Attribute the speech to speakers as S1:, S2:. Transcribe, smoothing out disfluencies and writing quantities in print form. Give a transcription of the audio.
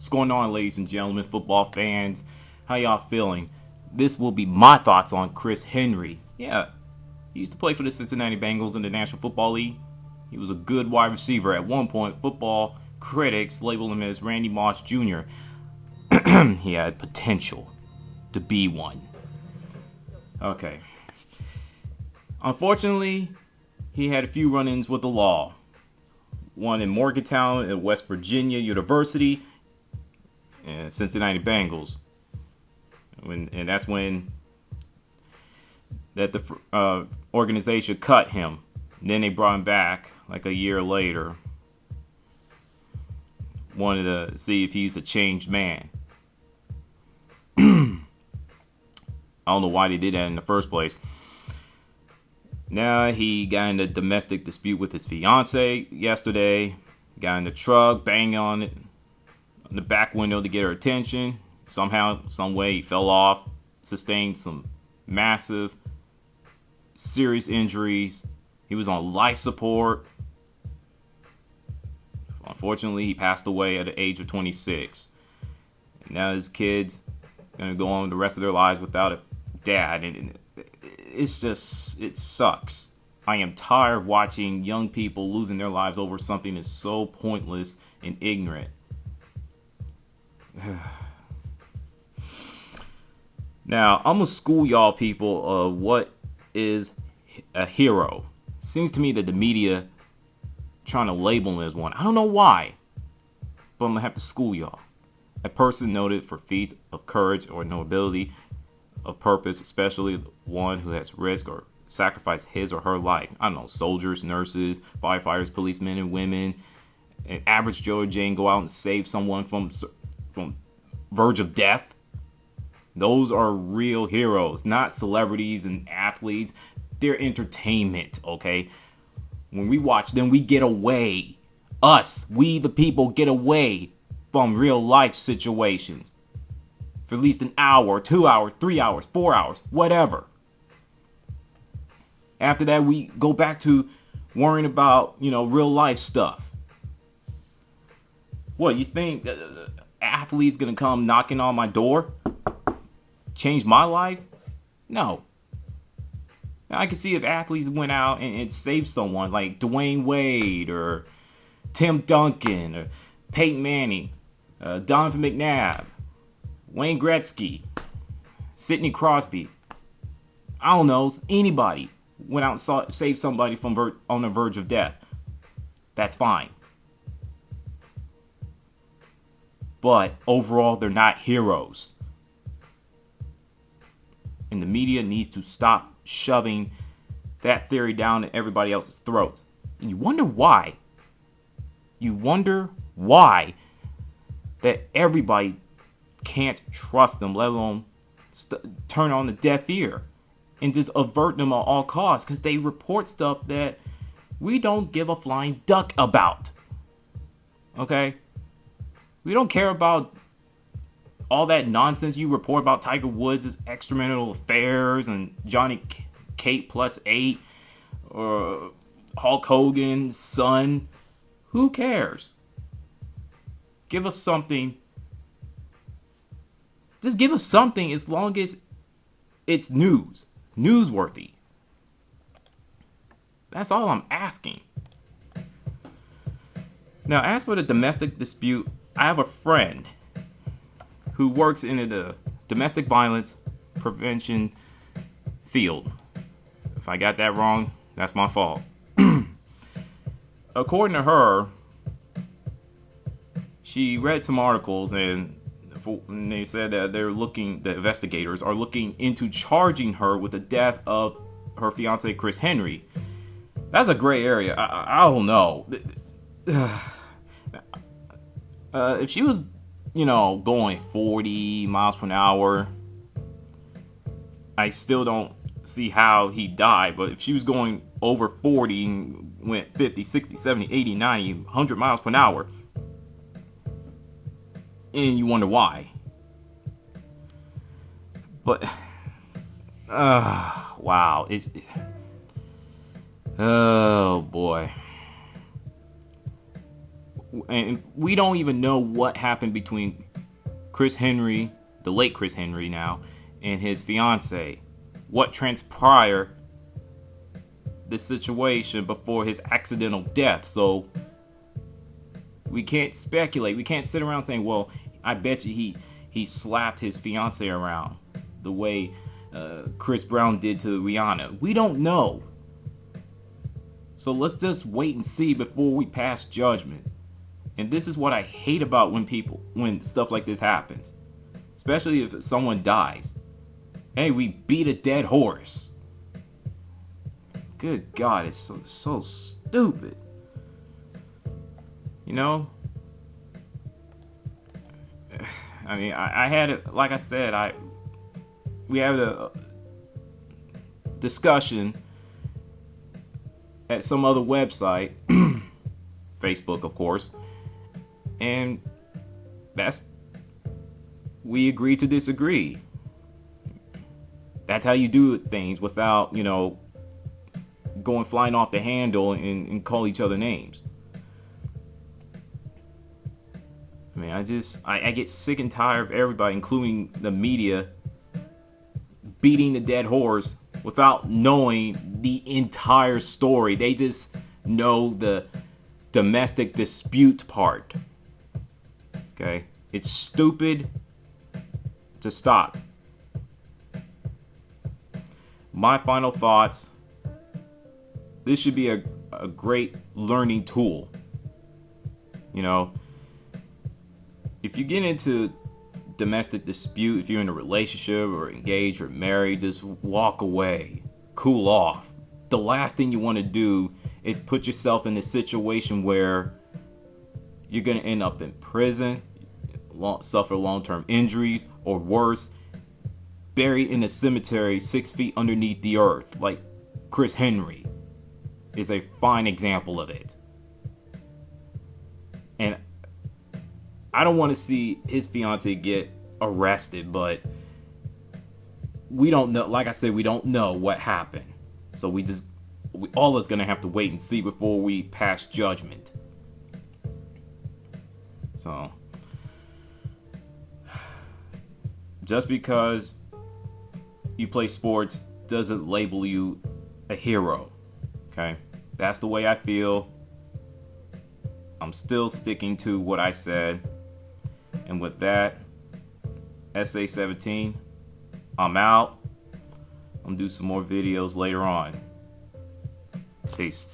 S1: What's going on, ladies and gentlemen, football fans? How y'all feeling? This will be my thoughts on Chris Henry. Yeah, he used to play for the Cincinnati Bengals in the National Football League. He was a good wide receiver. At one point, football critics labeled him as Randy Moss Jr. He had potential to be one. Okay. Unfortunately, he had a few run-ins with the law. One in Morgantown at West Virginia University, and Cincinnati Bengals. And that's when the organization cut him. Then they brought him back like a year later. Wanted to see if he's a changed man. I don't know why they did that in the first place. Now he got in a domestic dispute with his fiance yesterday. Got in the truck, banged on it on the back window to get her attention. Somehow, some way, he fell off, sustained some massive, serious injuries. He was on life support. Unfortunately, he passed away at the age of 26. And now his kids are going to go on the rest of their lives without a dad. And it's just, it sucks. I am tired of watching young people losing their lives over something that's so pointless and ignorant. Now, I'm going to school y'all people of what is a hero. Seems to me that the media trying to label him as one. I don't know why, but I'm going to have to school y'all. A person noted for feats of courage or nobility of purpose, especially one who has risked or sacrificed his or her life. I don't know, soldiers, nurses, firefighters, policemen and women. An average Joe or Jane go out and save someone from verge of death. Those are real heroes, not celebrities and athletes. They're entertainment, okay? When we watch them, we get away. Us, we the people, get away from real life situations for at least an hour, 2 hours, 3 hours, 4 hours, whatever. After that, we go back to worrying about, real life stuff. What, you think athletes gonna come knocking on my door? Change my life? No. Now, I can see if athletes went out and saved someone like Dwayne Wade or Tim Duncan or Peyton Manning, Donovan McNabb, Wayne Gretzky, Sidney Crosby. I don't know, anybody went out and saved somebody from on the verge of death. That's fine. But overall, they're not heroes. And the media needs to stop shoving that theory down everybody else's throats. And you wonder why. You wonder why that everybody can't trust them, let alone turn on the deaf ear and just avert them at all costs, because they report stuff that we don't give a flying duck about. Okay? We don't care about all that nonsense you report about Tiger Woods' extramarital affairs and Johnny Kate +8 or Hulk Hogan's son. Who cares? Give us something. Just give us something as long as it's newsworthy. That's all I'm asking. Now, as for the domestic dispute, I have a friend who works in the domestic violence prevention field. If I got that wrong, that's my fault. According to her, she read some articles and they said that the investigators are looking into charging her with the death of her fiance, Chris Henry. That's a gray area. I don't know. If she was, going 40 miles per hour, I still don't see how he died. But if she was going over 40 and went 50, 60, 70, 80, 90, 100 miles per hour, and you wonder why. But, wow. Oh, boy. And we don't even know what happened between Chris Henry, the late Chris Henry now, and his fiance. What transpired the situation before his accidental death. So we can't speculate. We can't sit around saying, well, I bet you he slapped his fiance around the way Chris Brown did to Rihanna. We don't know. So let's just wait and see before we pass judgment. And this is what I hate about when stuff like this happens. Especially if someone dies. Hey, we beat a dead horse. Good God, it's so stupid. You know? I mean, I had it, like I said, we had a discussion at some other website, Facebook, of course, and we agreed to disagree. That's how you do things without, going flying off the handle and call each other names. I mean, I get sick and tired of everybody, including the media, beating the dead horse without knowing the entire story. They just know the domestic dispute part. Okay? It's stupid to stop. My final thoughts. This should be a great learning tool. If you get into domestic dispute, if you're in a relationship or engaged or married, just walk away. Cool off. The last thing you want to do is put yourself in a situation where you're going to end up in prison, suffer long-term injuries, or worse, buried in a cemetery 6 feet underneath the earth, like Chris Henry is a fine example of it. And I don't want to see his fiance get arrested, but we don't know. Like I said, we don't know what happened. So we all of us gonna have to wait and see before we pass judgment. So just because you play sports doesn't label you a hero. Okay? That's the way I feel. I'm still sticking to what I said. And with that, SA 17, I'm out. I'm gonna do some more videos later on. Peace.